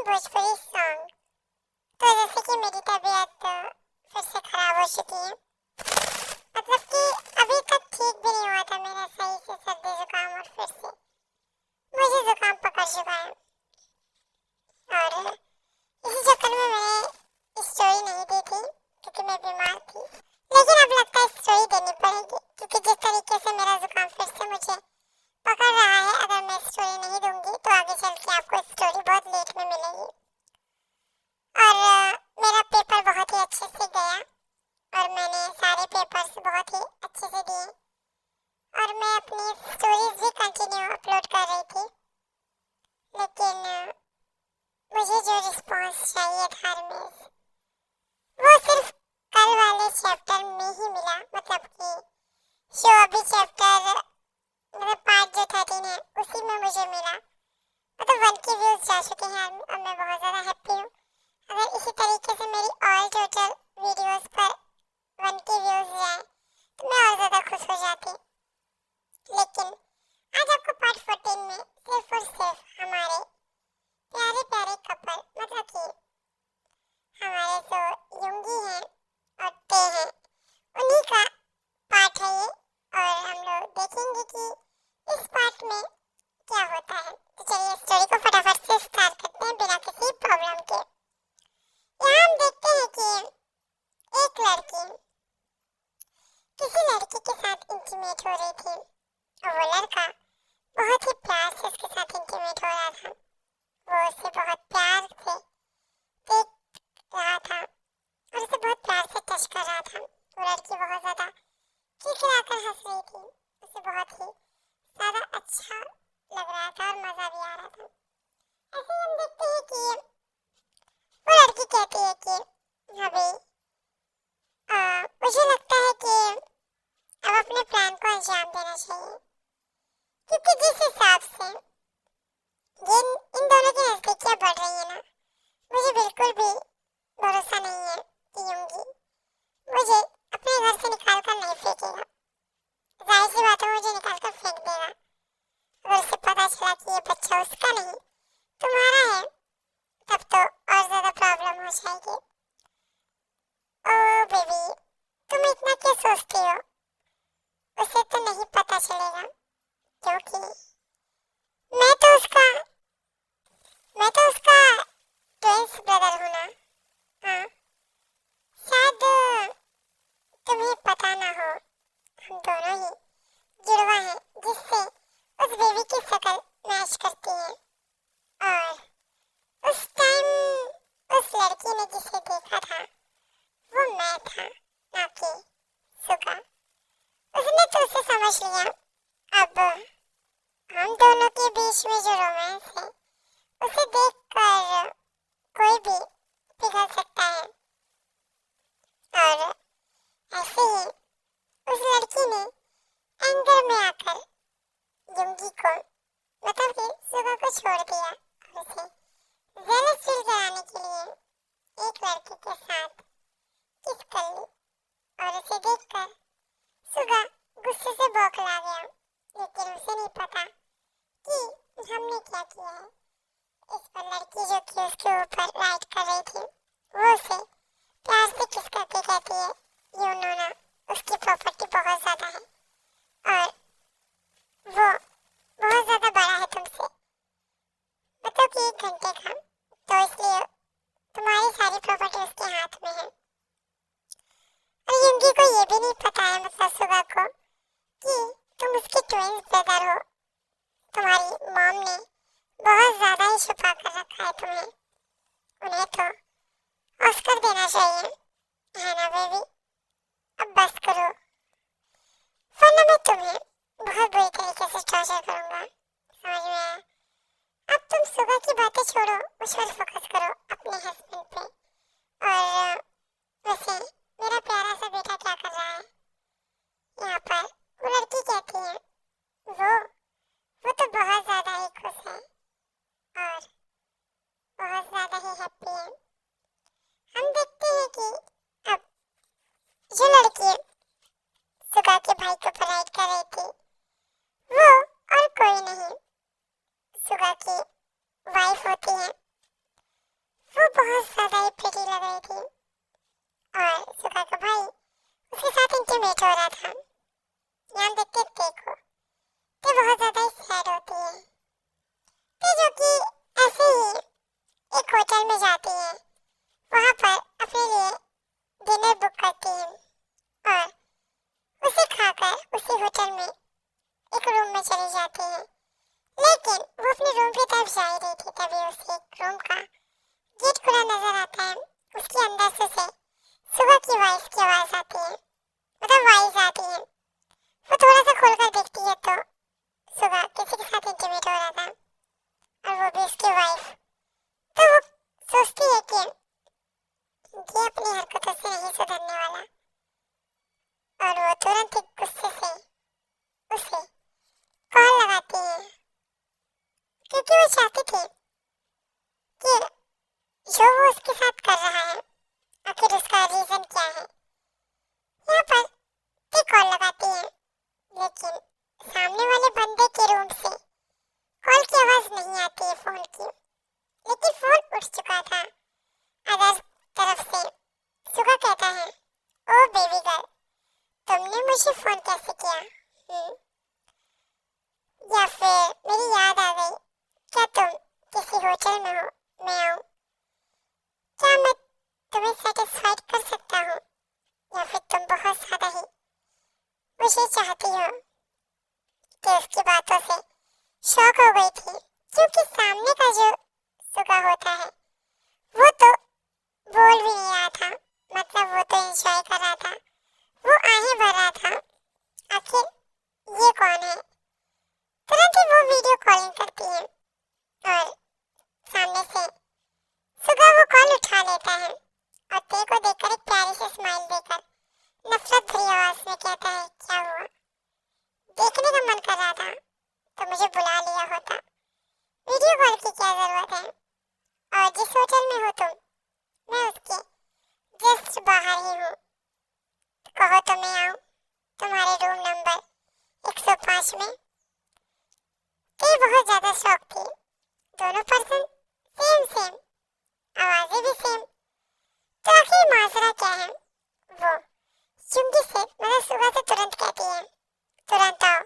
Bhojpuri song. तो जैसे कि मेरी तबीयत फिर से खराब हो चुकी है। मतलब कि अभी तक ठीक भी नहीं हुआ था मेरा सही से सर्दी जुकाम, और फिर से मुझे जुकाम पकड़ चुका है। और इसी चक्कर में मैंने स्टोरी नहीं दी थी क्योंकि मैं बीमार थी। लेकिन अब लगता है स्टोरी देनी पड़ेगी क्योंकि जिस तरीके से मेरा जुकाम फिर से मुझे पकड़ रहा है, अगर मैं स्टोरी नहीं दूंगी तो आगे चल के आपको स्टोरी बहुत लेट में मिलेगी। और मेरा पेपर बहुत ही अच्छे से गया और मैंने सारे पेपर्स बहुत ही अच्छे से दिए और मैं अपनी स्टोरीज भी कंटिन्यू अपलोड कर रही थी। लेकिन मुझे जो रिस्पॉन्स चाहिए था रमेश, वो सिर्फ कल वाले चैप्टर में ही मिला। मतलब कि जो अभी चैप्टर मतलब पार्ट जो 13 है उसी में मुझे मिला। मतलब 1 के व्यूज जा चुके हैं और मैं बहुत ज़्यादा हैप्पी हूँ। अगर इसी तरीके से मेरी ऑल टोटल वीडियोस पर 1 के व्यूज जाए तो मैं और ज़्यादा खुश हो जाती। लेकिन आज आपको पार्ट 14 में सिर्फ और सिर्फ हमारे प्यारे प्यारे कपल, मतलब कि हमारे जो युंगी हैं और ते हैं, उन्हीं का पार्ट है ये। और हम लोग देखेंगे कि इस पार्ट में क्या होता है। तो चलिए स्टोरी को फटाफट से स्टार्ट करते हैं बिना किसी प्रॉब्लम के। यहाँ हम देखते हैं कि एक लड़की किसी लड़की के साथ इंटीमेट हो रही थी और वो लड़का बहुत ही प्यार से उसके साथ इंटीमेट हो रहा था। वो उसे बहुत प्यार से देख रहा था और उसे बहुत प्यार से टच कर रहा था। वो लड़की बहुत ज़्यादा खिलखिलाकर हंस रही थी। उसे बहुत ही ज़्यादा अच्छा लग रहा था और मज़ा भी आ रहा था। ऐसे ही हम देखते हैं कि वो लड़की कहती है कि अभी मुझे लगता है कि अब अपने प्लान को अंजाम देना चाहिए, क्योंकि जिस हिसाब से इन दोनों की नज़दीकियाँ बढ़ रही है ना, मुझे बिल्कुल भी भरोसा नहीं है कि युंगी मुझे अपने घर से निकाल कर नहीं फेंकेगा। जाहिर सी बात है, मुझे निकाल कर फेंक देगा अगर उसे पता चला कि ये बच्चा उसका नहीं तुम्हारा है। तब तो और ज़्यादा प्रॉब्लम हो जाएगी। ओ बेबी, तुम इतना क्यों सोचती हो? उसे तो नहीं पता चलेगा क्योंकि मैं तो उसका ट्विंस ब्रदर हूँ ना। हाँ, शायद तुम्हें पता ना हो, हम दोनों ही जुड़वा हैं जिससे उस बेबी की शक्ल मैच करती है। और उस टाइम उस लड़की ने जिसे देखा था वो मैं था, ना कि सुगा। उसने तो उसे समझ लिया। अब हम दोनों के बीच में जो रोमांस है उसे देखकर कोई भी पिघल सकता है। और ऐसे ही उस लड़की ने एंगर में आकर युंगी को, मतलब कि सुगा को छोड़ दिया और उसे जेलस फील कराने के लिए एक लड़के के साथ किस कर ली। और उसे देखकर सुगा गुस्से से बौखला गया, लेकिन उसे नहीं पता कि हमने क्या किया है। इस पर लड़की जो कि उसके ऊपर राइड कर रही थी वो उसे प्यार से किस करके कहती है, यू नो ना, उसकी प्रॉपर्टी बहुत ज़्यादा है और वो बहुत ज़्यादा बड़ा है तुमसे, मतलब कि 1 घंटे का। तो इसलिए तुम्हारी सारी प्रॉपर्टी उसके हाथ में है। और युंगी को ये भी नहीं पता है, मतलब सुगा को, कि तुम उसके ट्विंस ब्रदर हो। तुम्हारी मॉम ने बहुत ज़्यादा ही छुपा कर रखा है तुम्हें। उन्हें तो ऑस्कर देना चाहिए, है ना बेबी? अब बस करो, वरना मैं तुम्हें बहुत बुरी तरीके से टॉर्चर करूँगा। समझ में आया? अब तुम सुबह की बातें छोड़ो, मुझ पर फोकस करो, अपने हस्बैंड पे। और वैसे मेरा प्यारा सा बेटा क्या कर रहा है यहाँ पर? वो लड़की कहती है वो तो बहुत ज़्यादा ही खुश है और बहुत ज़्यादा ही हैप्पी है। हम देखते हैं कि अब जो लड़की सुगा के भाई को प्रोवाइड कर रही थी वो और कोई नहीं, सुगा की वाइफ होती है। इंटीमेट हो रहा था। यहाँ देखते देखो तो बहुत ज्यादा ही सैड होती है। तो जो कि ऐसे ही एक होटल में जाती है, वहां पर अपने लिए डिनर बुक करती है और उसे खाकर उसी होटल में एक रूम में चली जाती है। लेकिन वो अपने रूम की तरफ जा ही रही थी, तभी उसे एक रूम का गेट खुला नजर आता है। उसके अंदर से सुबह की वॉइस की आवाज आती है, मतलब वॉइस आती है। वो थोड़ा सा खोलकर देखती है तो सुबह किसी के साथ इंटीमेट हो रहा था, और वो भी उसकी वाइफ। तो वो सोचती है कि ये अपनी हरकतों से नहीं सुधरने वाला, और वो तुरंत एक गुस्से से उसे कॉल लगाती है, क्योंकि वो चाहती थी कि जो वो उसके साथ कर रहा है आखिर उसका रीजन क्या है। यहाँ पर भी कॉल लगाती है, लेकिन सामने वाले बंदे के रूम से कॉल की आवाज नहीं आती है फोन की, लेकिन फोन उठ चुका था। अदर तरफ से सुगा कहता है, ओ बेबी गर्ल, तुमने मुझे फोन कैसे किया? या फिर मेरी याद आ गई? क्या तुम किसी होटल में हो, मैं आऊं? क्या मैं तुम्हें सेटिस्फाइड कर सकता हूँ, या फिर तुम बहुत ज्यादा ही मुझे चाहती हो? कि उसकी बातों से शॉक हो गई थी, क्योंकि सामने का जो सुगा होता है वो तो बोल भी नहीं रहा था, मतलब वो तो एंजॉय कर रहा था, वो आहें भर रहा था। आखिर ये कौन है? तुरंत ही वो वीडियो कॉलिंग करती है और सामने से सुगा वो कॉल उठा लेता है और ते को देखकर एक प्यारी सी स्माइल देकर नफरत भरी आवाज में कहता है, क्या हुआ? देखने का मन कर रहा था तो मुझे बुला लिया होता, वीडियो कॉल की क्या जरूरत है? और जिस होटल में हो तुम, मैं उसके जस्ट बाहर ही हूँ, कहो तो मैं आऊँ तुम्हारे रूम नंबर 105 में। ते बहुत ज्यादा शौक थी, दोनों पर्सन सेम सेम, आवाजें भी सेम, तो आखिर माजरा क्या है? वो चुंगी से मतलब सुबह से तुरंत कहती है, तुरंत आओ।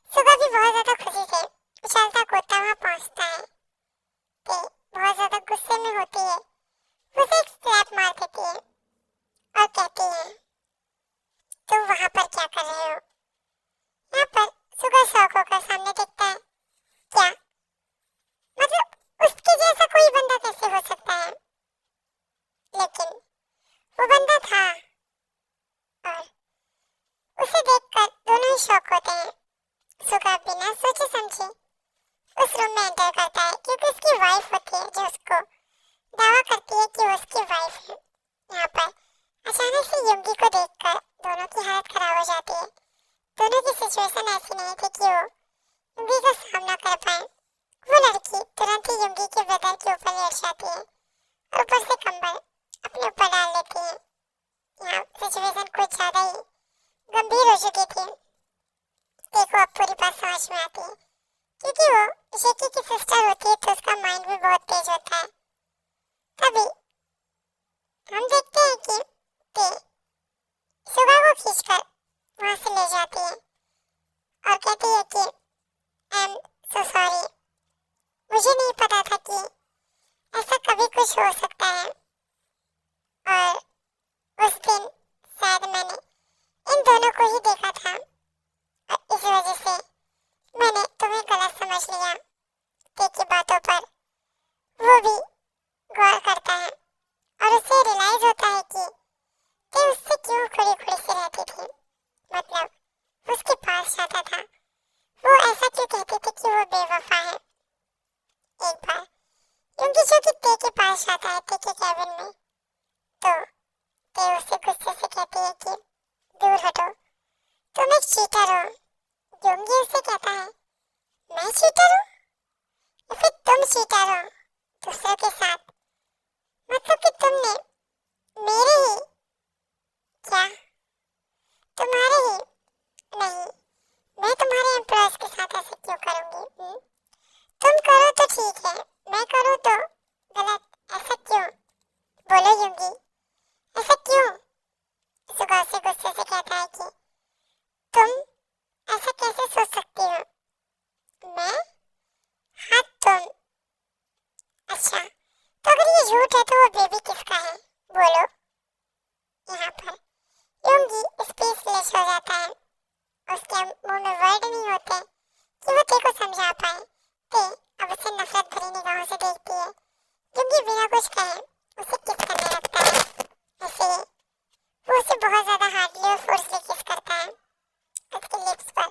सुबह भी बहुत ज्यादा खुशी से उछलता कूदता वहां पहुंचता है। ते बहुत ज्यादा गुस्से में होती है, उसे एक स्लैप मार देती है और कहती है, तुम वहां पर क्या कर रहे हो? यहाँ पर सुबह शौक होकर सामने देखता है, क्या मतलब उसके जैसा कोई बंदा कैसे हो सकता है? लेकिन वो बंदा था, और उसे देखकर दोनों ही शॉक होते हैं। सुगा बिना सोचे समझे उस रूम में एंटर करता है, क्योंकि उसकी वाइफ होती है जो उसको दावा करती है कि वो उसकी वाइफ है। यहाँ पर अचानक से युंगी को देखकर दोनों की हालत खराब हो जाती है। दोनों की सिचुएशन ऐसी नहीं थी कि वो युंगी का सामना कर पाए। वो लड़की तुरंत ही युंगी के ब्रदर के ऊपर लेट जाती है और ऊपर से कंबल अपने ऊपर डाल लेती है। यहाँ सिचुएशन कुछ ज्यादा ही गंभीर हो चुकी थी। देखो अब पूरी बात समझ में आती है, क्योंकि वो शेकी की सिस्टर होती है तो उसका माइंड भी बहुत तेज होता है। तभी हम देखते हैं कि ते सुगा को खींचकर वहां से ले जाती है और कहती है कि आई एम सो सॉरी, मुझे नहीं पता था कि ऐसा कभी कुछ हो सकता है, और उस दिन शायद मैंने इन दोनों को ही देखा था और इस वजह से मैंने तुम्हें गलत समझ लिया। ते की बातों पर वो भी गौर करता है और उसे रियलाइज होता है कि ते उससे क्यों खुली खुली से रहती थी, मतलब उसके पास जाता था, वो ऐसा क्यों कहती थी कि वो बेवफा है। एक बार क्योंकि जो कि ते के पास जाता है, ते के कैबिन में, तो ते उसे गुस्से से कहती है कि दूर हटो, तुम एक चीटर हो। योंगी उसे कहता है, मैं चीटर हूँ या फिर तुम चीटर हो दूसरों के साथ? मतलब कि तुमने मेरे ही, क्या तुम्हारे ही? नहीं, मैं तुम्हारे एम्प्लॉयज के साथ ऐसे क्यों करूंगी? तुम करो तो ठीक है, मैं करूँ तो गलत, ऐसा क्यों? बोलो योंगी, ऐसा क्यों? सुगा से गुस्से से कहता है कि तुम ऐसा कैसे सोच सकती हो? मैं? हाँ तुम। अच्छा, तो अगर ये झूठ है तो वो बेबी किसका है? बोलो। यहाँ पर योंगी स्पीचलेस हो जाता है। उसके मुंह में वर्ड नहीं होते कि वो ते को समझा पाए। ते अब उसे नफरत भरी निगाहों से देखती है। योंगी बिना कुछ कहे उसे किस करने लगता है। ऐसे वो उसे बहुत ज्यादा हार्डली और फोर्सली किस करता है। उसके लिप्स पर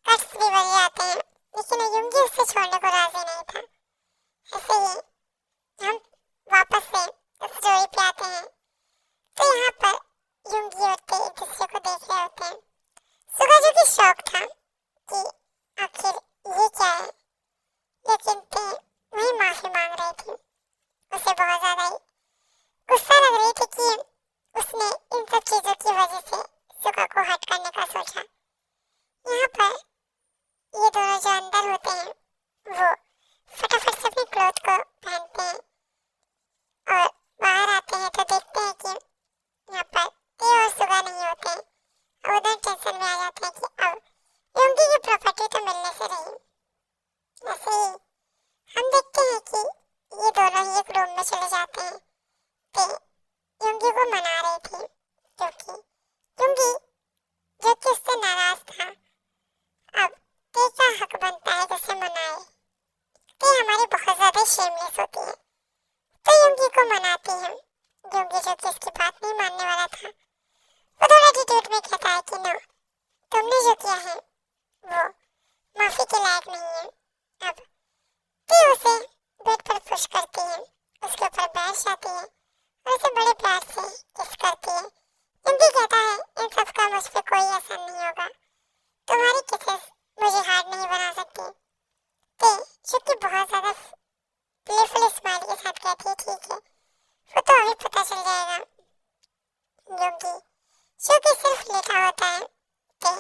कट्स भी बन जाते हैं, लेकिन योंगी उसे छोड़ने को राजी नहीं था। ऐसे ही हम वापस से स्टोरी पे आते हैं। तो यहाँ पर योंगी और ते एक दूसरे को देख रहे होते हैं। सुगाजो की शौक था कि आखिर ये क्या है, लेकिन ते वही माफी मांग रही थी। उसे बहुत ज्यादा ही गुस्सा लग रही थी कि उसने इन सब चीजों की वजह से सुगा को हर्ट करने का सोचा। यहाँ पर ये दोनों जो अंदर होते हैं वो फटाफट से अपनी क्लॉथ को पहनते हैं और बाहर आते हैं तो देखते हैं कि यहाँ पर ते और सुगा नहीं होते हैं। और उधर टेंशन में आ जाते हैं कि अब योंगी की प्रॉपर्टी तो मिलने से रही। ऐसे ही हम देखते हैं कि ये दोनों ही एक रूम में चले जाते हैं। ते योंगी को मना रही थी क्योंकि योंगी जो कि उससे नाराज था, अब ते का हक बनता है कि उसे मनाए। ते हमारी बहुत ज्यादा शेमलेस होती है तो योंगी को मनाती है। योंगी जो कि इसकी बात नहीं मानने वाला था, वो थोड़ा एटीट्यूड में कहता है कि नो, तुमने जो किया है वो माफी के लायक नहीं है। अब ते उसे बेड पर पुश करती है, उसके ऊपर बैठ जाती है और उसे बड़े प्यार से किस करती है। योंगी कहता है इन सब का मुझ पे कोई असर नहीं होगा, तुम्हारी किसेस मुझे हार्ड नहीं बना सकती। ते जो कि बहुत ज्यादा प्लेफुल स्माइल के साथ कहती है ठीक है, वो तो अभी पता चल जाएगा। योंगी जो कि सिर्फ लेटा होता है, ते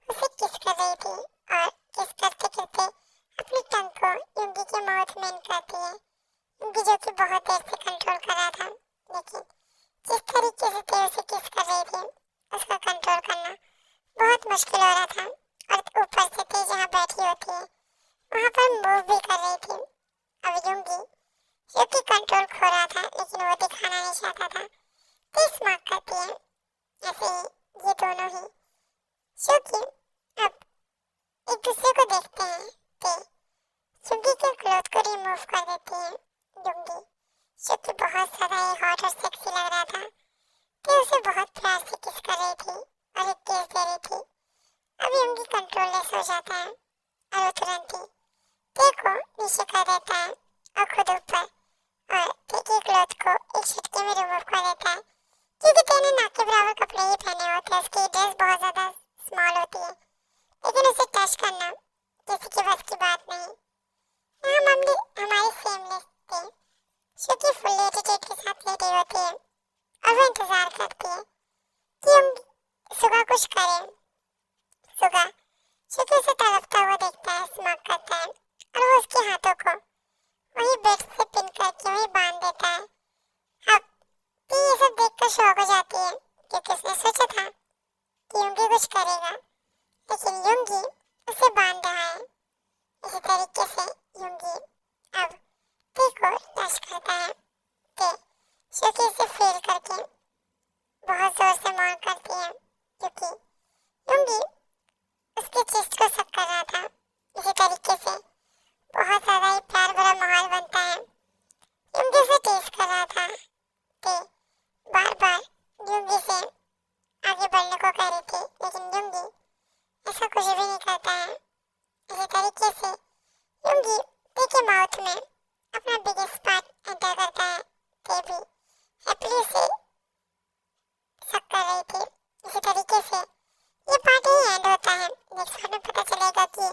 उसे किस कर रही थी और किस करते करते अपनी टंग को योंगी के माउथ में इन करती है। योंगी जो कि बहुत देर से कंट्रोल कर रहा था, लेकिन जिस तरीके से ते उसे किस कर रही थी उसका कंट्रोल करना बहुत मुश्किल हो रहा था। और ऊपर से ते जहाँ बैठी होती है वहाँ पर मूव भी कर रही थी। अब योंगी जो कि कंट्रोल खो रहा था लेकिन वो दिखाना नहीं चाहता था, ते स्मार्ट करती है। ऐसे ही ये दोनों ही जो कि अब एक दूसरे को देखते हैं। ते योंगी के क्लॉथ को रिमूव कर देती है। योंगी जो कि बहुत ज्यादा ही हॉट और सेक्सी लग रहा था, ते उसे बहुत प्यार से किस कर रही थी और एक किस दे रही थी। अब योंगी कंट्रोललेस हो जाता है और वो तुरंत ही ते को नीचे कर देता है और खुद ऊपर, और ते की क्लॉथ को एक झटके में रिमूव कर देता है क्योंकि ते ने नाक के बराबर कपड़े ही पहने होते हैं। उसकी ड्रेस बहुत ज्यादा स्मॉल होती है, लेकिन उसे टच करना किसी की बस की बात नहीं। यहाँ मामले हमारी सेमलेस थे जो कि फुल एटीट्यूड के साथ लेटी होती है और वो इंतजार करती है कि हम सुगा कुछ करें। सुगा जो कि उसे तड़पता हुआ देखता है, स्मार्ट करता है और वो उसके हाथों को वही बेड से पिन करके वही बांध देता है। अब ते ये सब देखकर शॉक हो जाती है क्योंकि उसने सोचा था कि योंगी कुछ करेगा, लेकिन योंगी उसे बांध रहा है। इसी तरीके से योंगी अब ते को टच करता है। ते जो कि उसे फील करके बहुत जोर से मौन करती है क्योंकि योंगी उसके चेस्ट को सक कर रहा था। इसी तरीके से बहुत ज्यादा ही प्यार भरा माहौल बनता है। योंगी उसे टीज कर रहा था। ते बार बार योंगी से आगे बढ़ने को कह रही थी, लेकिन योंगी ऐसा कुछ भी नहीं करता है। इसी तरीके से योंगी ते के माउथ में अपना बिगेस्ट पार्ट एंटर करता है। ते भी हैप्पीली उसे सक कर रही थी। इसी तरीके से ये पार्ट ही एंड होता है। नेक्स्ट पार्ट में पता चलेगा कि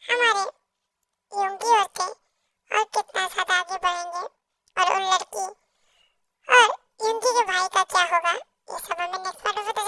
हमारे योंगी और ते और कितना साथ आगे बढ़ेंगे और उन लड़की और योंगी के भाई का क्या होगा। ये सब हमें नेक्स्ट पार्ट में पता